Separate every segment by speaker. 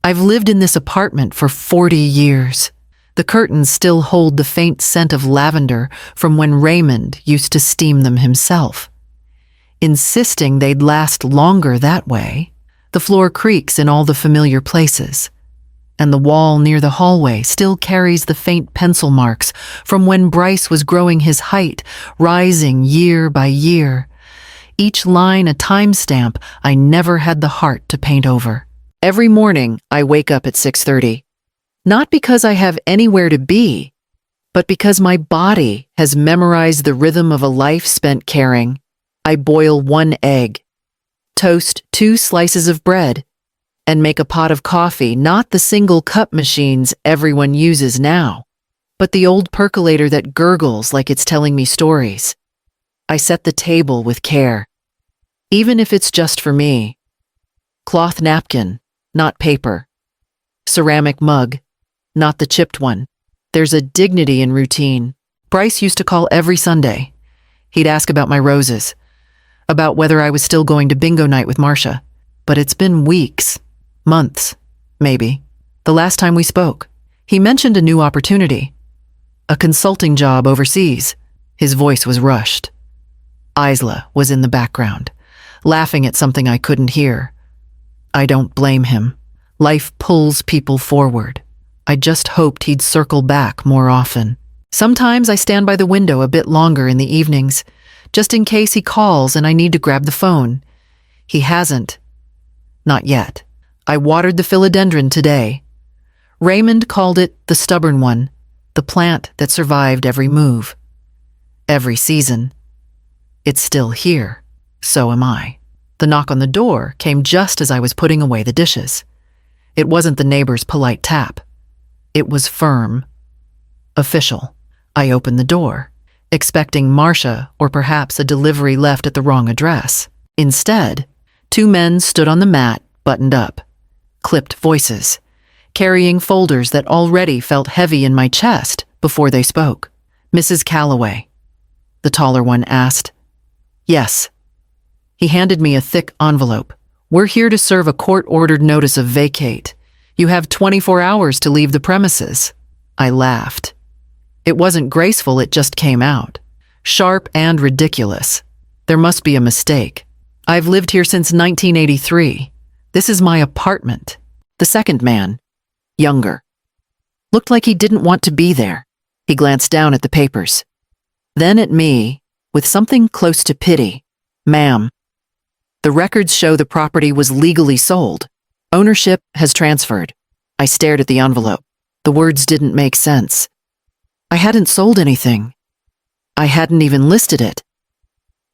Speaker 1: I've lived in this apartment for 40 years. The curtains still hold the faint scent of lavender from when Raymond used to steam them himself. Insisting they'd last longer that way, the floor creaks in all the familiar places, and the wall near the hallway still carries the faint pencil marks from when Bryce was growing his height, rising year by year. Each line a timestamp I never had the heart to paint over. Every morning, I wake up at 6:30. Not because I have anywhere to be, but because my body has memorized the rhythm of a life spent caring. I boil 1 egg, toast 2 slices of bread, and make a pot of coffee, not the single cup machines everyone uses now, but the old percolator that gurgles like it's telling me stories. I set the table with care, even if it's just for me. Cloth napkin, not paper. Ceramic mug, not the chipped one. There's a dignity in routine. Bryce used to call every Sunday. He'd ask about my roses, about whether I was still going to bingo night with Marcia. But it's been weeks, months, maybe. The last time we spoke, he mentioned a new opportunity, a consulting job overseas. His voice was rushed. Isla was in the background, laughing at something I couldn't hear. I don't blame him. Life pulls people forward. I just hoped he'd circle back more often. Sometimes I stand by the window a bit longer in the evenings, just in case he calls and I need to grab the phone. He hasn't. Not yet. I watered the philodendron today. Raymond called it the stubborn one, the plant that survived every move, every season. It's still here. So am I. The knock on the door came just as I was putting away the dishes. It wasn't the neighbor's polite tap. It was firm, official. I opened the door, expecting Marcia or perhaps a delivery left at the wrong address. Instead, 2 men stood on the mat, buttoned up, clipped voices, carrying folders that already felt heavy in my chest before they spoke. "Mrs. Calloway?" the taller one asked. "Yes." He handed me a thick envelope. "We're here to serve a court-ordered notice of vacate. You have 24 hours to leave the premises." I laughed. It wasn't graceful, it just came out. Sharp and ridiculous. There must be a mistake. I've lived here since 1983. This is my apartment. The second man, younger, looked like he didn't want to be there. He glanced down at the papers, then at me, with something close to pity. "Ma'am, the records show the property was legally sold. Ownership has transferred." I stared at the envelope. The words didn't make sense. I hadn't sold anything. I hadn't even listed it.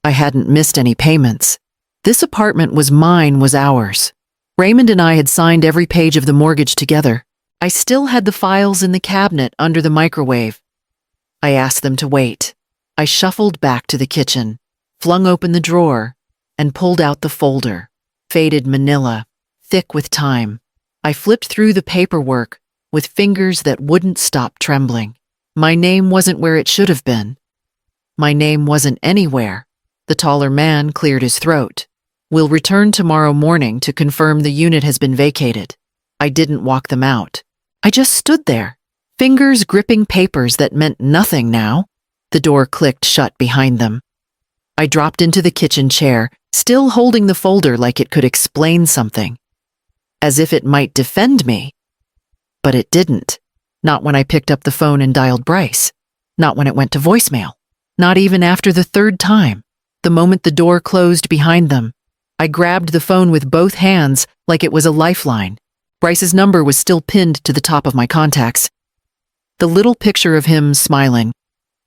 Speaker 1: I hadn't missed any payments. This apartment was mine, was ours. Raymond and I had signed every page of the mortgage together. I still had the files in the cabinet under the microwave. I asked them to wait. I shuffled back to the kitchen, flung open the drawer, and pulled out the folder. Faded manila, thick with time. I flipped through the paperwork with fingers that wouldn't stop trembling. My name wasn't where it should have been. My name wasn't anywhere. The taller man cleared his throat. "We'll return tomorrow morning to confirm the unit has been vacated." I didn't walk them out. I just stood there, fingers gripping papers that meant nothing now. The door clicked shut behind them. I dropped into the kitchen chair, still holding the folder like it could explain something, as if it might defend me. But it didn't. Not when I picked up the phone and dialed Bryce. Not when it went to voicemail. Not even after the 3rd time. The moment the door closed behind them, I grabbed the phone with both hands like it was a lifeline. Bryce's number was still pinned to the top of my contacts. The little picture of him smiling,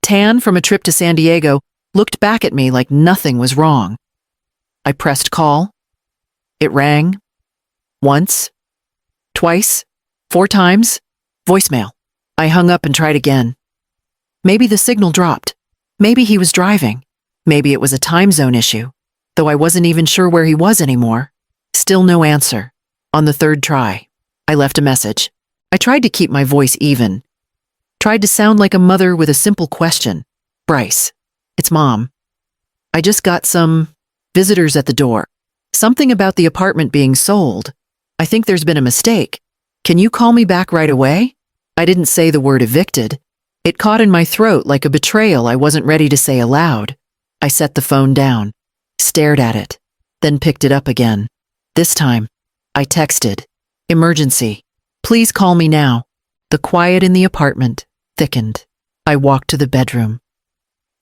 Speaker 1: tan from a trip to San Diego, looked back at me like nothing was wrong. I pressed call. It rang. Once. Twice. 4 times. Voicemail. I hung up and tried again. Maybe the signal dropped. Maybe he was driving. Maybe it was a time zone issue, though I wasn't even sure where he was anymore. Still no answer. On the 3rd try, I left a message. I tried to keep my voice even. Tried to sound like a mother with a simple question. "Bryce, it's Mom. I just got some visitors at the door. Something about the apartment being sold. I think there's been a mistake. Can you call me back right away? I didn't say the word evicted. It caught in my throat like a betrayal I wasn't ready to say aloud. I set the phone down, stared at it, then picked it up again. This time, I texted, "Emergency. Please call me now." The quiet in the apartment thickened. I walked to the bedroom,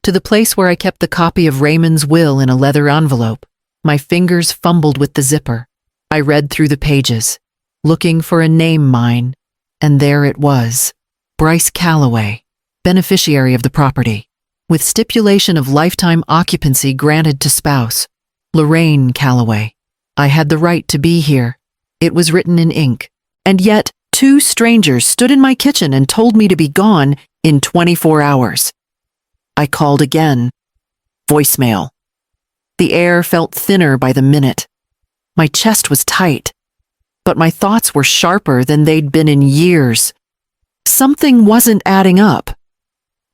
Speaker 1: to the place where I kept the copy of Raymond's will in a leather envelope. My fingers fumbled with the zipper. I read through the pages, looking for a name mine, and there it was. Bryce Calloway, beneficiary of the property, with stipulation of lifetime occupancy granted to spouse, Lorraine Calloway. I had the right to be here. It was written in ink. And yet, 2 strangers stood in my kitchen and told me to be gone in 24 hours. I called again. Voicemail. The air felt thinner by the minute. My chest was tight, but my thoughts were sharper than they'd been in years. Something wasn't adding up.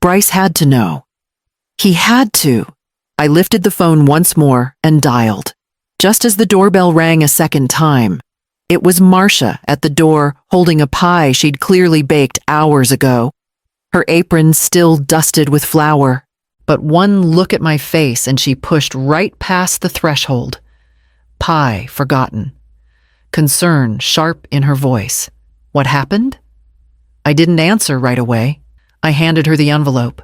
Speaker 1: Bryce had to know. He had to. I lifted the phone once more and dialed. Just as the doorbell rang a second time, it was Marcia at the door holding a pie she'd clearly baked hours ago. Her apron still dusted with flour. But one look at my face and she pushed right past the threshold. Pie forgotten. Concern sharp in her voice. What happened? I didn't answer right away. I handed her the envelope.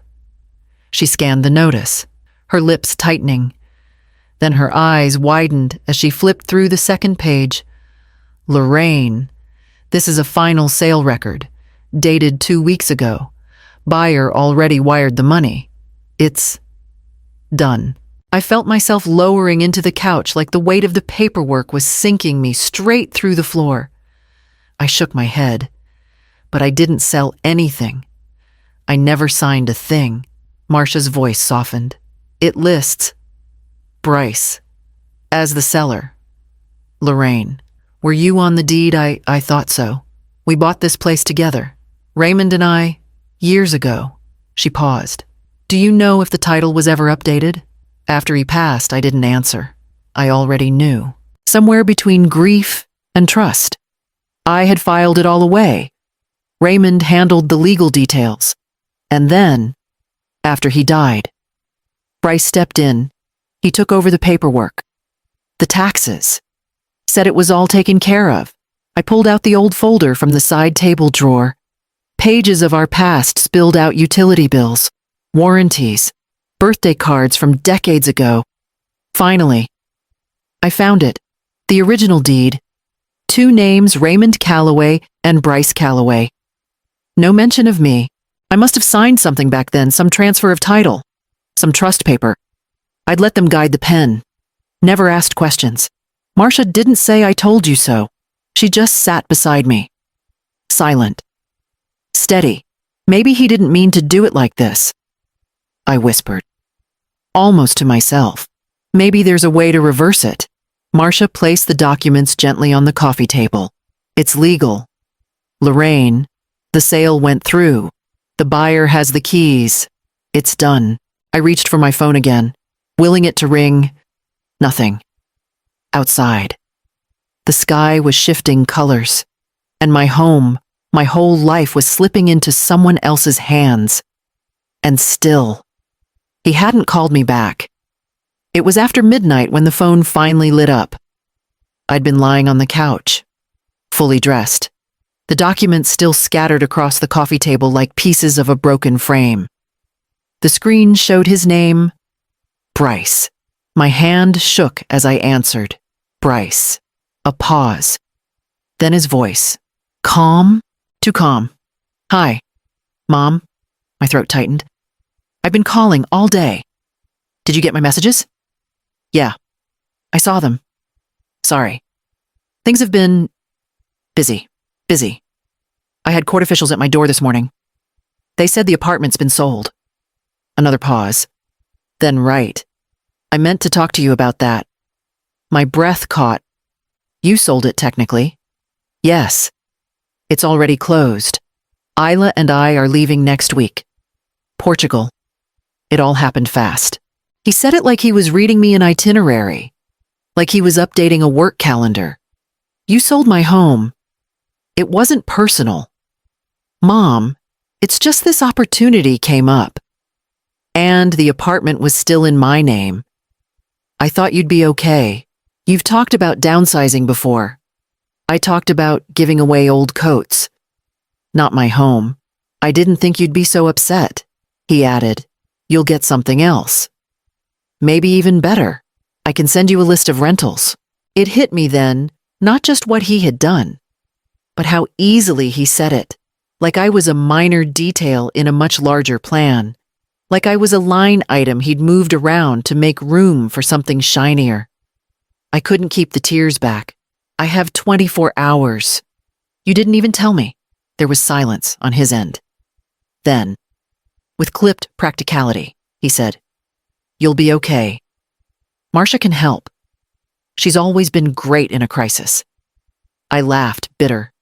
Speaker 1: She scanned the notice, her lips tightening. Then her eyes widened as she flipped through the second page. Lorraine, this is a final sale record, dated 2 weeks ago. Buyer already wired the money. It's done. I felt myself lowering into the couch like the weight of the paperwork was sinking me straight through the floor. I shook my head, but I didn't sell anything. I never signed a thing. Marcia's voice softened. It lists Bryce as the seller. Lorraine, were you on the deed? I thought so. We bought this place together. Raymond and I, years ago. She paused. Do you know if the title was ever updated? After he passed, I didn't answer. I already knew. Somewhere between grief and trust. I had filed it all away. Raymond handled the legal details. And then, after he died, Bryce stepped in. He took over the paperwork. The taxes. Said it was all taken care of. I pulled out the old folder from the side table drawer. Pages of our past spilled out utility bills, warranties, birthday cards from decades ago. Finally, I found it. The original deed. 2 names, Raymond Calloway and Bryce Calloway. No mention of me. I must have signed something back then, some transfer of title, some trust paper. I'd let them guide the pen. Never asked questions. Marcia didn't say I told you so. She just sat beside me. Silent. Steady. Maybe he didn't mean to do it like this. I whispered. Almost to myself. Maybe there's a way to reverse it. Marcia placed the documents gently on the coffee table. It's legal. Lorraine, the sale went through. The buyer has the keys. It's done. I reached for my phone again, willing it to ring. Nothing. Outside. The sky was shifting colors, and my home, my whole life was slipping into someone else's hands. And still, he hadn't called me back. It was after midnight when the phone finally lit up. I'd been lying on the couch, fully dressed. The documents still scattered across the coffee table like pieces of a broken frame. The screen showed his name, Bryce. My hand shook as I answered, Bryce. A pause. Then his voice, calm, too calm. Hi, Mom. My throat tightened. I've been calling all day. Did you get my messages? Yeah, I saw them. Sorry. Things have been busy. I had court officials at my door this morning. They said the apartment's been sold. Another pause. Then right. I meant to talk to you about that. My breath caught. You sold it technically. Yes. It's already closed. Isla and I are leaving next week. Portugal. It all happened fast. He said it like he was reading me an itinerary, like he was updating a work calendar. You sold my home. It wasn't personal. Mom, it's just this opportunity came up. And the apartment was still in my name. I thought you'd be okay. You've talked about downsizing before. I talked about giving away old coats. Not my home. I didn't think you'd be so upset. He added, you'll get something else. Maybe even better. I can send you a list of rentals. It hit me then, not just what he had done, but how easily he said it, like I was a minor detail in a much larger plan, like I was a line item he'd moved around to make room for something shinier. I couldn't keep the tears back. I have 24 hours. You didn't even tell me. There was silence on his end. Then, with clipped practicality, he said, you'll be okay. Marcia can help. She's always been great in a crisis. I laughed, bitter,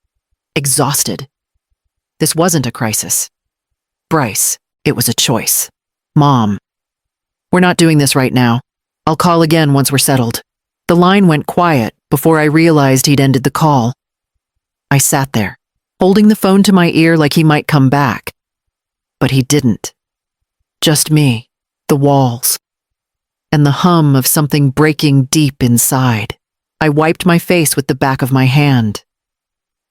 Speaker 1: exhausted. This wasn't a crisis. Bryce, it was a choice. Mom, we're not doing this right now. I'll call again once we're settled. The line went quiet before I realized he'd ended the call. I sat there, holding the phone to my ear like he might come back. But he didn't. Just me, the walls, and the hum of something breaking deep inside. I wiped my face with the back of my hand,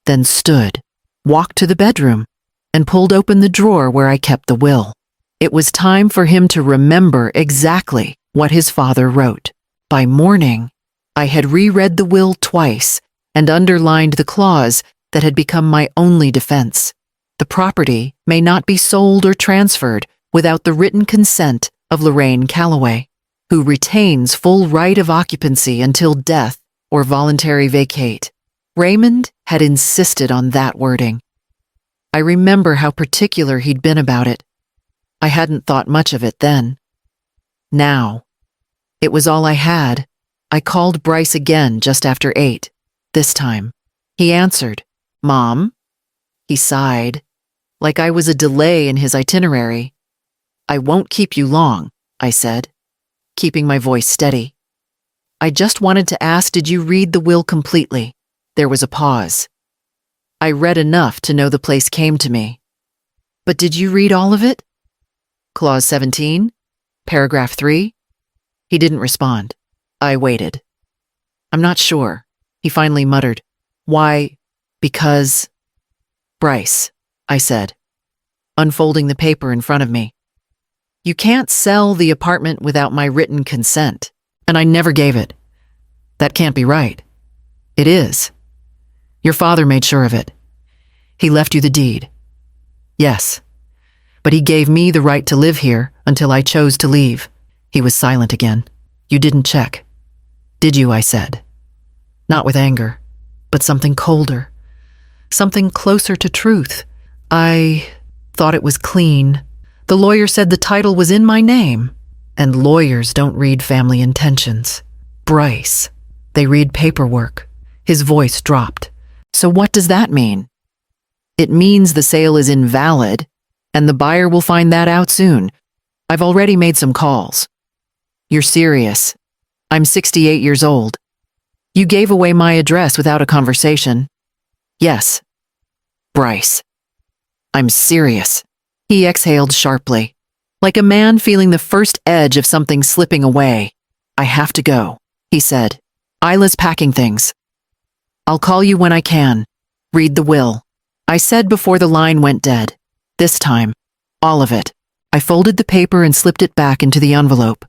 Speaker 1: then stood, walked to the bedroom, and pulled open the drawer where I kept the will. It was time for him to remember exactly what his father wrote. By morning, I had reread the will twice and underlined the clause that had become my only defense. The property may not be sold or transferred without the written consent of Lorraine Calloway, who retains full right of occupancy until death or voluntary vacate. Raymond had insisted on that wording. I remember how particular he'd been about it. I hadn't thought much of it then. Now, it was all I had. I called Bryce again just after 8. This time, he answered, Mom? He sighed, like I was a delay in his itinerary. I won't keep you long, I said, keeping my voice steady. I just wanted to ask, did you read the will completely? There was a pause. I read enough to know the place came to me. But did you read all of it? Clause 17? Paragraph 3? He didn't respond. I waited. I'm not sure, he finally muttered. Why? Because... Bryce, I said, unfolding the paper in front of me. You can't sell the apartment without my written consent, and I never gave it. That can't be right. It is. Your father made sure of it. He left you the deed. Yes, but he gave me the right to live here until I chose to leave. He was silent again. You didn't check. Did you? I said. Not with anger, but something colder. Something closer to truth. I thought it was clean. The lawyer said the title was in my name, and lawyers don't read family intentions. Bryce, they read paperwork. His voice dropped. So what does that mean? It means the sale is invalid, and the buyer will find that out soon. I've already made some calls. You're serious. I'm 68 years old. You gave away my address without a conversation. Yes. Bryce. I'm serious. He exhaled sharply, like a man feeling the first edge of something slipping away. I have to go, he said. Isla's packing things. I'll call you when I can. Read the will. I said before the line went dead. This time, all of it. I folded the paper and slipped it back into the envelope,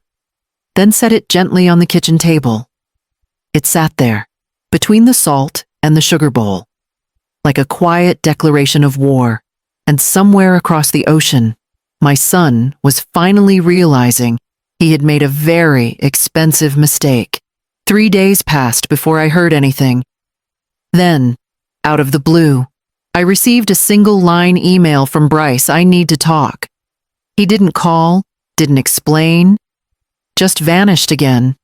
Speaker 1: then set it gently on the kitchen table. It sat there, between the salt and the sugar bowl, like a quiet declaration of war. And somewhere across the ocean, my son was finally realizing he had made a very expensive mistake. 3 days passed before I heard anything. Then, out of the blue, I received a single-line email from Bryce. I need to talk. He didn't call, didn't explain, just vanished again.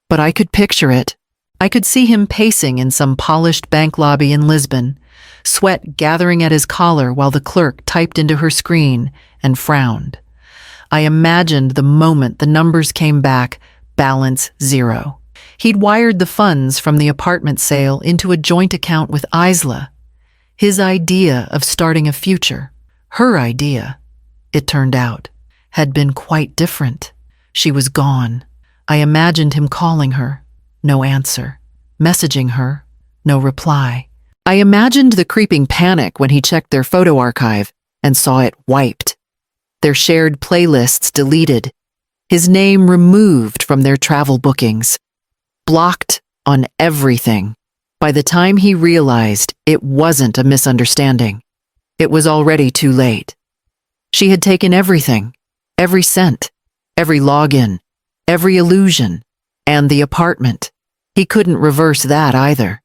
Speaker 1: But I could picture it. I could see him pacing in some polished bank lobby in Lisbon, sweat gathering at his collar while the clerk typed into her screen and frowned. I imagined the moment the numbers came back, balance 0. He'd wired the funds from the apartment sale into a joint account with Isla, His idea of starting a future, her idea, it turned out, had been quite different. She was gone. I imagined him calling her. No answer. Messaging her. No reply. I imagined the creeping panic when he checked their photo archive and saw it wiped. Their shared playlists deleted. His name removed from their travel bookings. Blocked on everything. By the time he realized it wasn't a misunderstanding, it was already too late. She had taken everything, every cent, every login, every illusion, and the apartment. He couldn't reverse that either.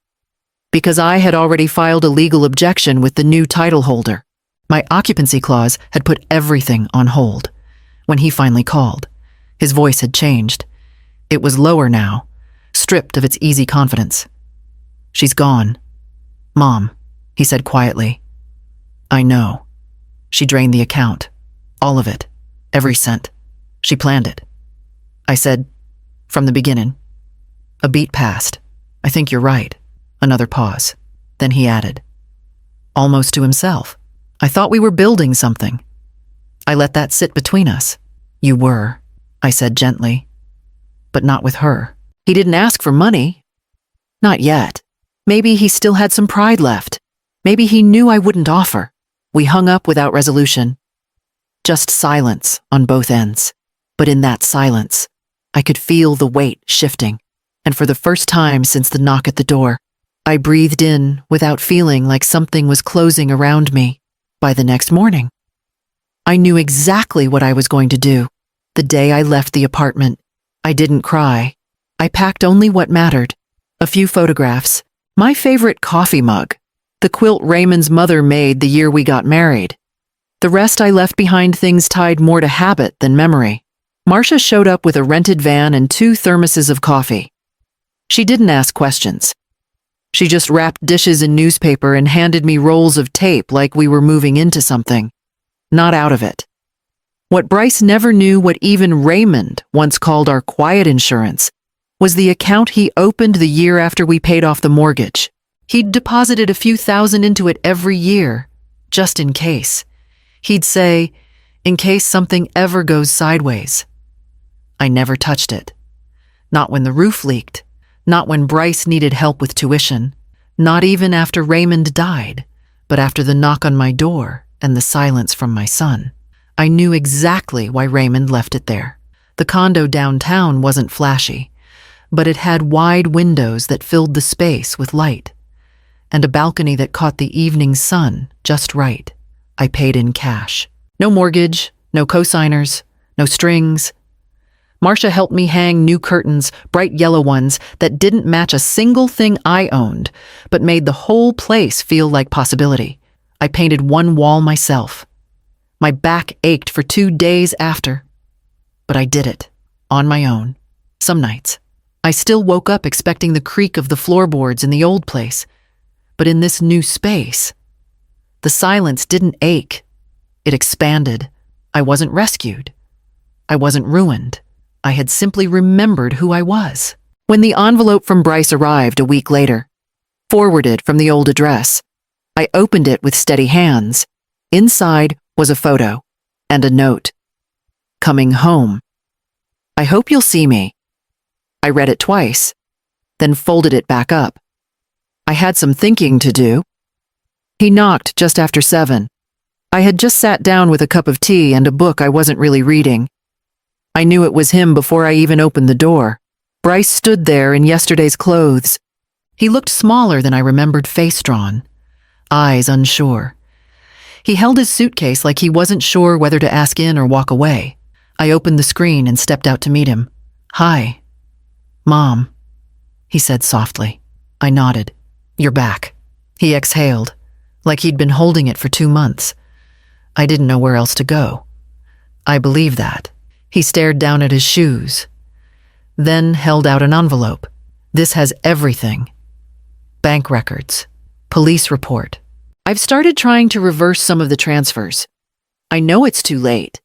Speaker 1: Because I had already filed a legal objection with the new title holder. My occupancy clause had put everything on hold. When he finally called, his voice had changed. It was lower now, stripped of its easy confidence. "She's gone. Mom," he said quietly. "I know. She drained the account. All of it. Every cent. She planned it." I said, "From the beginning." A beat passed. "I think you're right." Another pause. Then he added, almost to himself, "I thought we were building something." I let that sit between us. "You were," I said gently. "But not with her." He didn't ask for money. Not yet. Maybe he still had some pride left. Maybe he knew I wouldn't offer. We hung up without resolution. Just silence on both ends. But in that silence, I could feel the weight shifting. And for the first time since the knock at the door, I breathed in without feeling like something was closing around me. By the next morning, I knew exactly what I was going to do. The day I left the apartment, I didn't cry. I packed only what mattered. A few photographs, my favorite coffee mug, the quilt Raymond's mother made the year we got married. The rest I left behind, things tied more to habit than memory. Marcia showed up with a rented van and 2 thermoses of coffee. She didn't ask questions. She just wrapped dishes in newspaper and handed me rolls of tape like we were moving into something, not out of it. What Bryce never knew, what even Raymond once called our quiet insurance, was the account he opened the year after we paid off the mortgage. He'd deposited a few thousand into it every year, just in case. He'd say, "In case something ever goes sideways." I never touched it. Not when the roof leaked. Not when Bryce needed help with tuition. Not even after Raymond died, but after the knock on my door and the silence from my son. I knew exactly why Raymond left it there. The condo downtown wasn't flashy, but it had wide windows that filled the space with light, and a balcony that caught the evening sun just right. I paid in cash. No mortgage, no cosigners, no strings. Marcia helped me hang new curtains, bright yellow ones that didn't match a single thing I owned, but made the whole place feel like possibility. I painted one wall myself. My back ached for 2 days after, but I did it, on my own. Some nights, I still woke up expecting the creak of the floorboards in the old place, but in this new space, the silence didn't ache. It expanded. I wasn't rescued. I wasn't ruined. I had simply remembered who I was. When the envelope from Bryce arrived a week later, forwarded from the old address, I opened it with steady hands. Inside was a photo and a note. "Coming home. I hope you'll see me." I read it twice, then folded it back up. I had some thinking to do. He knocked just after 7. I had just sat down with a cup of tea and a book I wasn't really reading. I knew it was him before I even opened the door. Bryce stood there in yesterday's clothes. He looked smaller than I remembered, face-drawn, eyes unsure. He held his suitcase like he wasn't sure whether to ask in or walk away. I opened the screen and stepped out to meet him. "Hi, Mom," he said softly. I nodded. "You're back." He exhaled, like he'd been holding it for 2 months. I didn't know where else to go. I believed that. He stared down at his shoes, then held out an envelope. "This has everything. Bank records, police report. I've started trying to reverse some of the transfers. I know it's too late.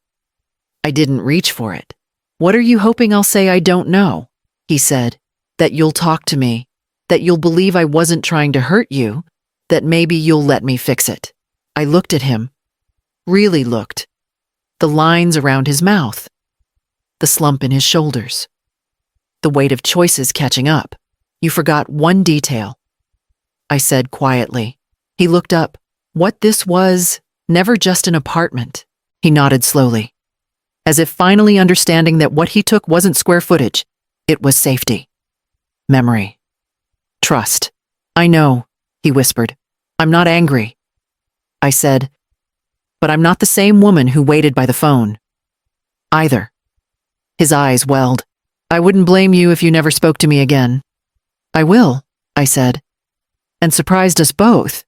Speaker 1: I didn't reach for it." "What are you hoping I'll say I don't know?" he said. "That you'll talk to me, that you'll believe I wasn't trying to hurt you, that maybe you'll let me fix it. I looked at him. Really looked. The lines around his mouth. The slump in his shoulders. The weight of choices catching up. You forgot one detail, I said quietly. He looked up. What this was, never just an apartment. He nodded slowly, as if finally understanding that what he took wasn't square footage. It was safety. Memory. Trust. I know, he whispered. I'm not angry. I said, but I'm not the same woman who waited by the phone. Either. His eyes welled. I wouldn't blame you if you never spoke to me again. I will, I said, and surprised us both.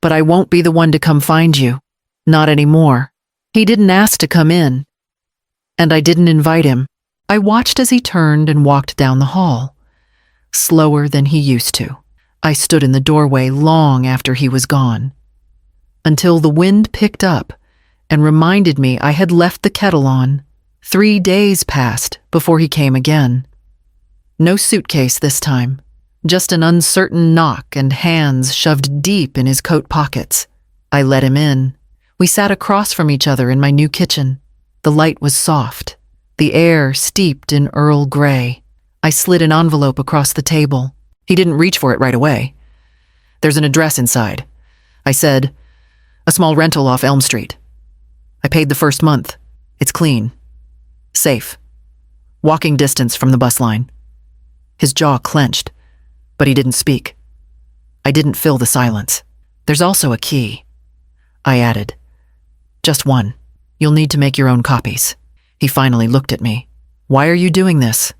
Speaker 1: But I won't be the one to come find you. Not anymore. He didn't ask to come in, and I didn't invite him. I watched as he turned and walked down the hall, slower than he used to. I stood in the doorway long after he was gone, until the wind picked up and reminded me I had left the kettle on. 3 days passed before he came again. No suitcase this time, just an uncertain knock and hands shoved deep in his coat pockets. I let him in. We sat across from each other in my new kitchen. The light was soft, the air steeped in Earl Grey. I slid an envelope across the table. He didn't reach for it right away. There's an address inside, I said. A small rental off Elm Street. I paid the first month. It's clean. Safe. Walking distance from the bus line. His jaw clenched, but he didn't speak. I didn't fill the silence. There's also a key, I added. Just one. You'll need to make your own copies. He finally looked at me. Why are you doing this?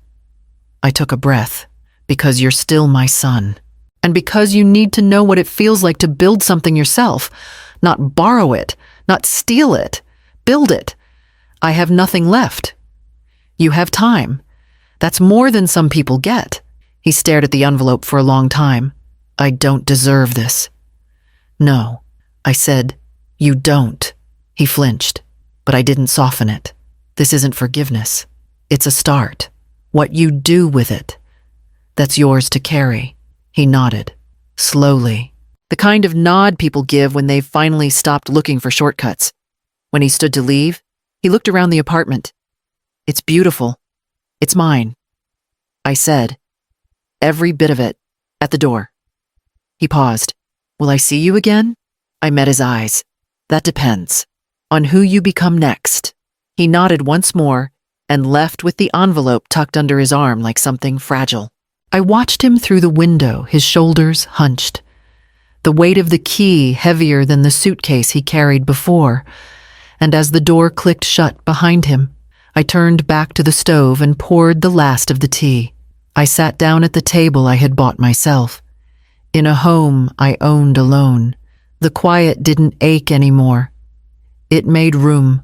Speaker 1: I took a breath. Because you're still my son. And because you need to know what it feels like to build something yourself. Not borrow it, not steal it. Build it. I have nothing left. You have time. That's more than some people get. He stared at the envelope for a long time. I don't deserve this. No, I said, you don't. He flinched, but I didn't soften it. This isn't forgiveness. It's a start. What you do with it, that's yours to carry. He nodded, slowly. The kind of nod people give when they've finally stopped looking for shortcuts. When he stood to leave, he looked around the apartment. It's beautiful. It's mine. I said, every bit of it, at the door. He paused. Will I see you again? I met his eyes. That depends on who you become next. He nodded once more and left with the envelope tucked under his arm like something fragile. I watched him through the window, his shoulders hunched, the weight of the key heavier than the suitcase he carried before, and as the door clicked shut behind him, I turned back to the stove and poured the last of the tea. I sat down at the table I had bought myself. In a home I owned alone, the quiet didn't ache anymore. It made room.